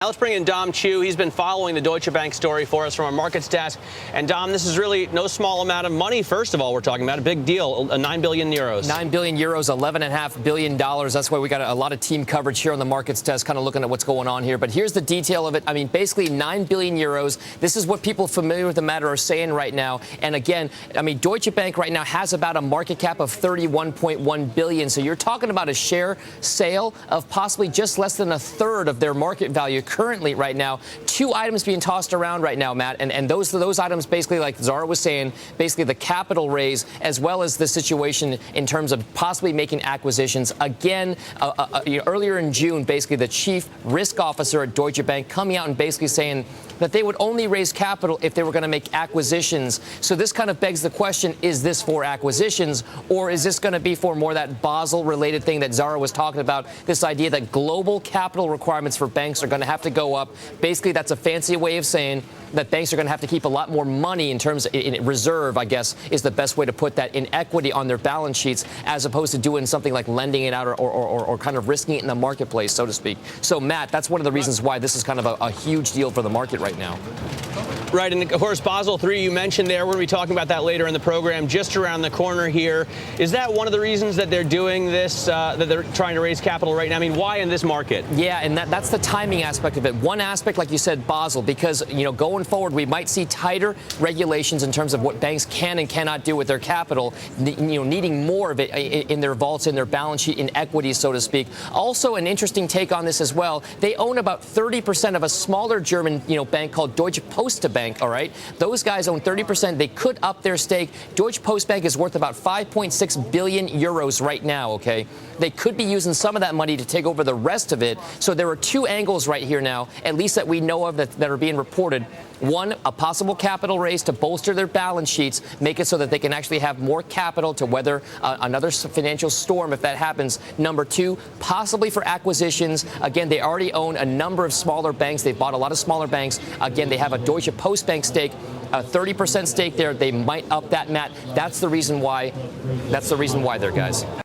Now let's bring in Dom Chu. He's been following the Deutsche Bank story for us from our markets desk. And Dom, this is really no small amount of money. First of all, we're talking about a big deal, 9 billion euros. 9 billion euros, $11.5 billion. That's why we got a lot of team coverage here on the markets desk, kind of looking at what's going on here. But here's the detail of it. I mean, basically 9 billion euros. This is what people familiar with the matter are saying right now. And again, I mean, Deutsche Bank right now has about a market cap of 31.1 billion. So you're talking about a share sale of possibly just less than a third of their market value currently right now. Two items being tossed around right now, Matt, and those items basically, like Zara was saying, basically the capital raise as well as the situation in terms of possibly making acquisitions. Again, earlier in June, basically the chief risk officer at Deutsche Bank coming out and basically saying that they would only raise capital if they were going to make acquisitions. So this kind of begs the question, is this for acquisitions, or is this going to be for more that Basel-related thing that Zara was talking about, this idea that global capital requirements for banks are going to have to go up? Basically, that's a fancy way of saying that banks are going to have to keep a lot more money in terms of in reserve, I guess, is the best way to put that, in equity on their balance sheets, as opposed to doing something like lending it out or kind of risking it in the marketplace, so to speak. So, Matt, that's one of the reasons why this is kind of a huge deal for the market right now. Right, and of course, Basel III, you mentioned there. We're going to be talking about that later in the program, just around the corner here. Is that one of the reasons that they're doing this, that they're trying to raise capital right now? I mean, why in this market? Yeah, and that's the timing aspect of it. One aspect, like you said, Basel, because, you know, going forward, we might see tighter regulations in terms of what banks can and cannot do with their capital, needing more of it in their vaults, in their balance sheet, in equities, so to speak. Also, an interesting take on this as well. They own about 30% of a smaller German, bank called Deutsche Post Bank, all right? Those guys own 30%. They could up their stake. Deutsche Post Bank is worth about 5.6 billion euros right now, okay? They could be using some of that money to take over the rest of it. So there are two angles right here now, at least that we know of, that are being reported. One, a possible capital raise to bolster their balance sheets, make it so that they can actually have more capital to weather another financial storm if that happens. Number two, possibly for acquisitions. Again, they already own a number of smaller banks. They've bought a lot of smaller banks. Again, they have a Deutsche Post Bank stake, a 30% stake there. They might up that, Matt. That's the reason why. That's the reason why there, guys.